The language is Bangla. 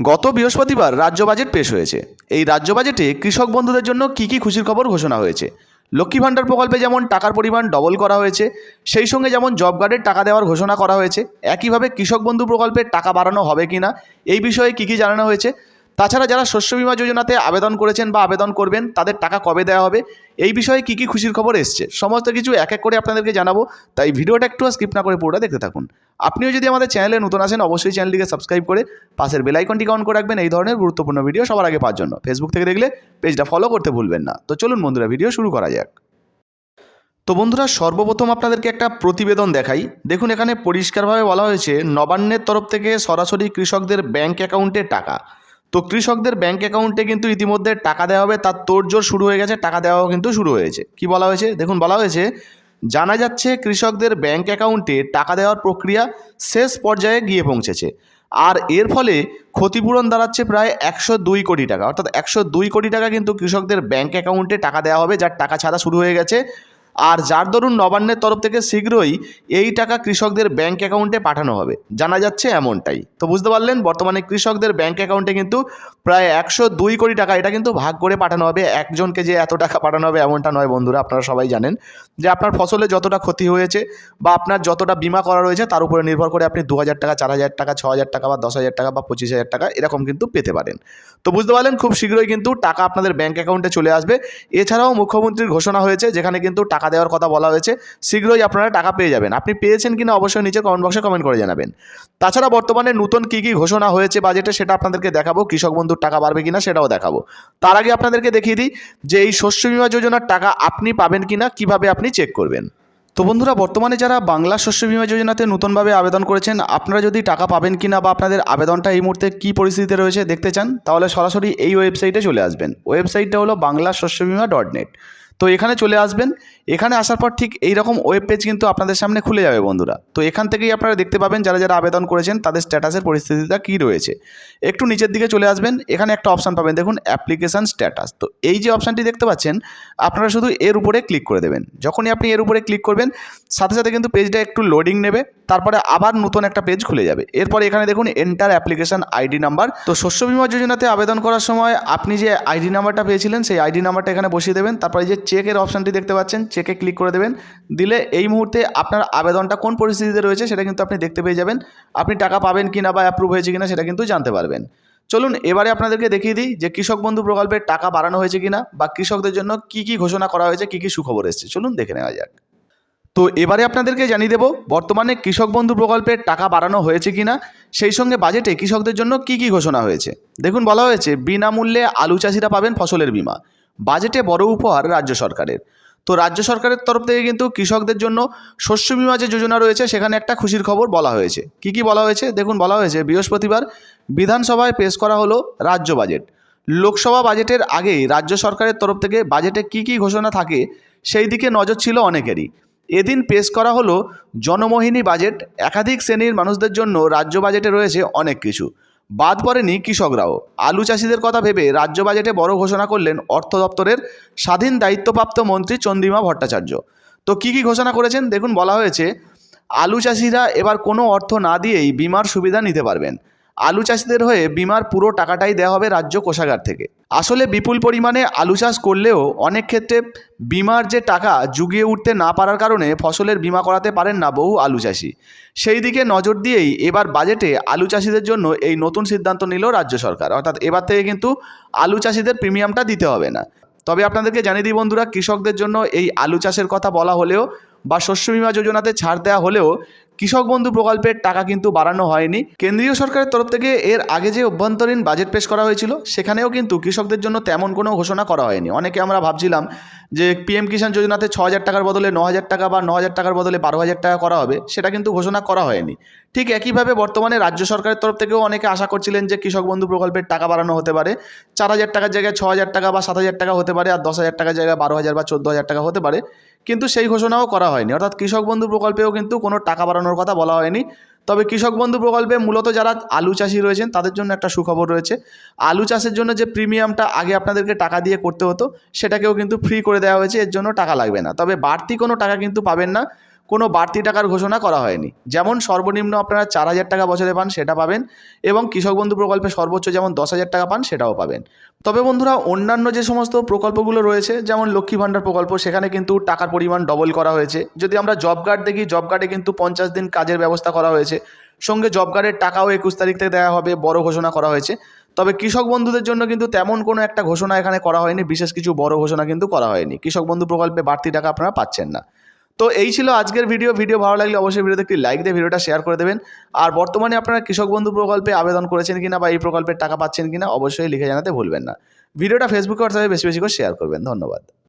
গত বৃহস্পতিবার রাজ্য বাজেট পেশ হয়েছে। এই রাজ্য বাজেটে কৃষক বন্ধুদের জন্য কী খুশির খবর ঘোষণা হয়েছে। লক্ষ্মী ভাণ্ডার প্রকল্পে যেমন টাকার পরিমাণ ডবল করা হয়েছে, সেই সঙ্গে যেমন জব কার্ডের টাকা দেওয়ার ঘোষণা করা হয়েছে, একইভাবে কৃষক বন্ধু প্রকল্পের টাকা বাড়ানো হবে কি না এই বিষয়ে কী জানানো হয়েছে। তাছাড়া যারা শস্য বীমা যোজনাতে আবেদন করেছেন বা আবেদন করবেন তাদের টাকা কবে দেওয়া হবে, এই বিষয়ে কী খুশির খবর এসছে, সমস্ত কিছু এক এক করে আপনাদেরকে জানাবো। তাই ভিডিওটা একটু স্কিপ না করে পুরোটা দেখতে থাকুন। আপনিও যদি আমাদের চ্যানেলে নতুন আসেন অবশ্যই চ্যানেলটিকে সাবস্ক্রাইব করে পাশের বেল আইকনটিকে অন করে রাখবেন এই ধরনের গুরুত্বপূর্ণ ভিডিও সবার আগে পাওয়ার জন্য। ফেসবুক থেকে দেখলে পেজটা ফলো করতে ভুলবেন না। তো চলুন বন্ধুরা, ভিডিও শুরু করা যাক। তো বন্ধুরা, সর্বপ্রথম আপনাদেরকে একটা প্রতিবেদন দেখাই। দেখুন, এখানে পরিষ্কারভাবে বলা হয়েছে নবান্নের তরফ থেকে সরাসরি কৃষকদের ব্যাংক অ্যাকাউন্টে টাকা। তো কৃষকদের ব্যাংক অ্যাকাউন্টে কিন্তু ইতিমধ্যে টাকা দেওয়া হবে, তার তোড়জোড় শুরু হয়ে গেছে, টাকা দেওয়াও কিন্তু শুরু হয়েছে। কি বলা হয়েছে দেখুন, বলা হয়েছে জানা যাচ্ছে কৃষকদের ব্যাংক অ্যাকাউন্টে টাকা দেওয়ার প্রক্রিয়া শেষ পর্যায়ে গিয়ে পৌঁছেছে। আর এর ফলে ক্ষতিপূরণ দাঁড়াচ্ছে প্রায় 102 কোটি টাকা, অর্থাৎ 102 কোটি টাকা কিন্তু কৃষকদের ব্যাংক অ্যাকাউন্টে টাকা দেওয়া হবে, যার টাকা ছাড়া শুরু হয়ে গেছে। আর যার দরুন নবান্নের তরফ থেকে শীঘ্রই এই টাকা কৃষকদের ব্যাংক অ্যাকাউন্টে পাঠানো হবে, জানা যাচ্ছে এমনটাই। তো বুঝতে পারলেন, বর্তমানে কৃষকদের ব্যাংক অ্যাকাউন্টে কিন্তু প্রায় 102 কোটি টাকা, এটা কিন্তু ভাগ করে পাঠানো হবে। একজনকে যে এত টাকা পাঠানো হবে এমনটা নয় বন্ধুরা। আপনারা সবাই জানেন যে আপনার ফসলে যতটা ক্ষতি হয়েছে বা আপনার যতটা বিমা করা রয়েছে তার উপরে নির্ভর করে আপনি 2000 টাকা, 4000 টাকা, 6000 টাকা বা 10,000 টাকা বা 25,000 টাকা এরকম কিন্তু পেতে পারেন। তো বুঝতে পারলেন, খুব শীঘ্রই কিন্তু টাকা আপনাদের ব্যাংক অ্যাকাউন্টে চলে আসবে। এছাড়াও মুখ্যমন্ত্রীর ঘোষণা হয়েছে, যেখানে কিন্তু টাকা দেওয়ার কথা বলা হয়েছে। শীঘ্রই আপনারা টাকা পেয়ে যাবেন। আপনি পেয়েছেন কিনা অবশ্যই নিচে কমেন্ট বক্সে কমেন্ট করে জানাবেন। তাছাড়া বর্তমানে নতুন কী ঘোষণা হয়েছে বাজেটে সেটা আপনাদেরকে দেখাবো। কৃষক বন্ধুর টাকা বাড়বে কিনা সেটাও দেখাবো। তার আগে আপনাদেরকে দেখিয়ে দিই যে এই শস্য বীমা যোজনার টাকা আপনি পাবেন কিনা, কিভাবে আপনি চেক করবেন। তো বন্ধুরা, বর্তমানে যারা বাংলা শস্য বীমা যোজনাতে নতুনভাবে আবেদন করেছেন, আপনারা যদি টাকা পাবেন কিনা বা আপনাদের আবেদনটা এই মুহূর্তে কী পরিস্থিতিতে রয়েছে দেখতে চান, তাহলে সরাসরি এই ওয়েবসাইটে চলে আসবেন। ওয়েবসাইটটা হলো banglashoshobima.net। তো এখানে চলে আসবেন। এখানে আসার পর ঠিক এইরকম ওয়েব পেজ কিন্তু আপনাদের সামনে খুলে যাবে বন্ধুরা। তো এখান থেকেই আপনারা দেখতে পাবেন যারা যারা আবেদন করেছেন তাদের স্ট্যাটাসের পরিস্থিতিটা কী রয়েছে। একটু নিচের দিকে চলে আসবেন, এখানে একটা অপশান পাবেন, দেখুন অ্যাপ্লিকেশান স্ট্যাটাস। তো এই যে অপশানটি দেখতে পাচ্ছেন, আপনারা শুধু এর উপরে ক্লিক করে দেবেন। যখনই আপনি এর উপরে ক্লিক করবেন সাথে সাথে কিন্তু পেজটা একটু লোডিং নেবে, তারপরে আবার নতুন একটা পেজ খুলে যাবে। এরপরে এখানে দেখুন এন্টার অ্যাপ্লিকেশান আইডি নাম্বার। তো শস্য বীমা যোজনাতে আবেদন করার সময় আপনি যে আইডি নাম্বারটা পেয়েছিলেন সেই আইডি নাম্বারটা এখানে বসিয়ে দেবেন। তারপরে যে চেকের অপশানটি দেখতে পাচ্ছেন, চেকে ক্লিক করে দেবেন। দিলে এই মুহূর্তে আপনার আবেদনটা কোন পরিস্থিতিতে রয়েছে সেটা কিন্তু আপনি দেখতে পেয়ে যাবেন। আপনি টাকা পাবেন কিনা বা অ্যাপ্রুভ হয়েছে কিনা সেটা কিন্তু জানতে পারবেন। চলুন এবারে আপনাদেরকে দেখিয়ে দিই যে কৃষক বন্ধু প্রকল্পের টাকা বাড়ানো হয়েছে কিনা বা কৃষকদের জন্য কী ঘোষণা করা হয়েছে, কী সুখবর এসেছে, চলুন দেখে নেওয়া যাক। তো এবারে আপনাদেরকে জানিয়ে দেব বর্তমানে কৃষক বন্ধু প্রকল্পের টাকা বাড়ানো হয়েছে কিনা, সেই সঙ্গে বাজেটে কৃষকদের জন্য কী ঘোষণা হয়েছে। দেখুন, বলা হয়েছে বিনামূল্যে আলু চাষিরা পাবেন ফসলের বীমা। বাজেটে বড় উপহার রাজ্য সরকারের। তো রাজ্য সরকারের তরফ থেকে কিন্তু কৃষকদের জন্য শস্য বীমা যে যোজনা রয়েছে সেখানে একটা খুশির খবর বলা হয়েছে। কী বলা হয়েছে দেখুন, বলা হয়েছে বৃহস্পতিবার বিধানসভায় পেশ করা হলো রাজ্য বাজেট। লোকসভা বাজেটের আগেই রাজ্য সরকারের তরফ থেকে বাজেটে কী ঘোষণা থাকে সেই দিকে নজর ছিল অনেকেরই। এদিন পেশ করা হলো জনমোহিনী বাজেট। একাধিক শ্রেণীর মানুষদের জন্য রাজ্য বাজেটে রয়েছে অনেক কিছু, বাদ পড়েনি কৃষকরাও। আলু চাষিদের কথা ভেবে রাজ্য বাজেটে বড় ঘোষণা করলেন অর্থ দপ্তরের স্বাধীন দায়িত্বপ্রাপ্ত মন্ত্রী চন্দ্রিমা ভট্টাচার্য। তো কী ঘোষণা করেছেন দেখুন, বলা হয়েছে আলু চাষিরা এবার কোনো অর্থ না দিয়েই বিমার সুবিধা নিতে পারবেন। আলু চাষিদের হয়ে বিমার পুরো টাকাটাই দেওয়া হবে রাজ্য কোষাগার থেকে। আসলে বিপুল পরিমাণে আলু চাষ করলেও অনেক ক্ষেত্রে বিমার যে টাকা জুগিয়ে উঠতে না পারার কারণে ফসলের বিমা করাতে পারেন না বহু আলু চাষি। সেই দিকে নজর দিয়েই এবার বাজেটে আলু চাষিদের জন্য এই নতুন সিদ্ধান্ত নিল রাজ্য সরকার। অর্থাৎ এবার থেকে কিন্তু আলু চাষিদের প্রিমিয়ামটা দিতে হবে না। তবে আপনাদেরকে জানিয়ে দিই বন্ধুরা, কৃষকদের জন্য এই আলু চাষের কথা বলা হলেও বা শস্য বীমা যোজনাতে ছাড় দেওয়া হলেও কৃষক বন্ধু প্রকল্পের টাকা কিন্তু বাড়ানো হয়নি। কেন্দ্রীয় সরকারের তরফ থেকে এর আগে যে অভ্যন্তরীণ বাজেট পেশ করা হয়েছিল সেখানেও কিন্তু কৃষকদের জন্য তেমন কোনো ঘোষণা করা হয়নি। অনেকে আমরা ভাবছিলাম যে পিএম কিষাণ যোজনাতে 6,000 টাকার বদলে 9,000 টাকা বা 9,000 টাকার বদলে 12,000 টাকা করা হবে, সেটা কিন্তু ঘোষণা করা হয়নি। ঠিক একইভাবে বর্তমানে রাজ্য সরকারের তরফ থেকেও অনেকে আশা করছিলেন যে কৃষক বন্ধু প্রকল্পের টাকা বাড়ানো হতে পারে। 4,000 টাকার জায়গায় 6,000 টাকা বা 7,000 টাকা হতে পারে, আর 10,000 টাকার জায়গায় 12,000 বা 14,000 টাকা হতে পারে, কিন্তু সেই ঘোষণাও করা হয়নি। অর্থাৎ কৃষক বন্ধু প্রকল্পেও কিন্তু কোনো টাকা বাড়ানোর কথা বলা হয়নি। তবে কৃষক বন্ধু প্রকল্পে মূলত যারা আলু চাষি রয়েছেন তাদের জন্য একটা সুখবর রয়েছে। আলু চাষের জন্য যে প্রিমিয়ামটা আগে আপনাদেরকে টাকা দিয়ে করতে হতো সেটাকেও কিন্তু ফ্রি করে দেওয়া হয়েছে, এর জন্য টাকা লাগবে না। তবে বাড়তি কোনো টাকা কিন্তু পাবেন না। কোনো বাড়তি টাকার ঘোষণা করা হয়নি। যেমন সর্বনিম্ন আপনারা 4,000 টাকা বছরে পান সেটা পাবেন, এবং কৃষক বন্ধু প্রকল্পে সর্বোচ্চ যেমন 10,000 টাকা পান সেটাও পাবেন। তবে বন্ধুরা, অন্যান্য যে সমস্ত প্রকল্পগুলো রয়েছে যেমন লক্ষ্মী ভাণ্ডার প্রকল্প, সেখানে কিন্তু টাকার পরিমাণ ডবল করা হয়েছে। যদি আমরা জব কার্ড দেখি, জব কার্ডে কিন্তু 50 দিন কাজের ব্যবস্থা করা হয়েছে, সঙ্গে জব কার্ডের টাকাও 21 তারিখ থেকে দেওয়া হবে, বড় ঘোষণা করা হয়েছে। তবে কৃষক বন্ধুদের জন্য কিন্তু তেমন কোনো একটা ঘোষণা এখানে করা হয়নি, বিশেষ কিছু বড় ঘোষণা কিন্তু করা হয়নি। কৃষক বন্ধু প্রকল্পে বাড়তি টাকা আপনারা পাচ্ছেন না। তো এই ছিল আজকের ভিডিও ভালো লাগলে অবশ্যই ভিডিওতে একটি লাইক দিয়ে ভিডিওটা শেয়ার করে দেবেন। আর বর্তমানে আপনারা কৃষক বন্ধু প্রকল্পে আবেদন করেছেন কিনা বা এই প্রকল্পের টাকা পাচ্ছেন কিনা অবশ্যই লিখে জানাতে ভুলবেন না। ভিডিওটা ফেসবুকে হোয়াটসঅ্যাপে বেশি বেশি করে শেয়ার করবেন। ধন্যবাদ।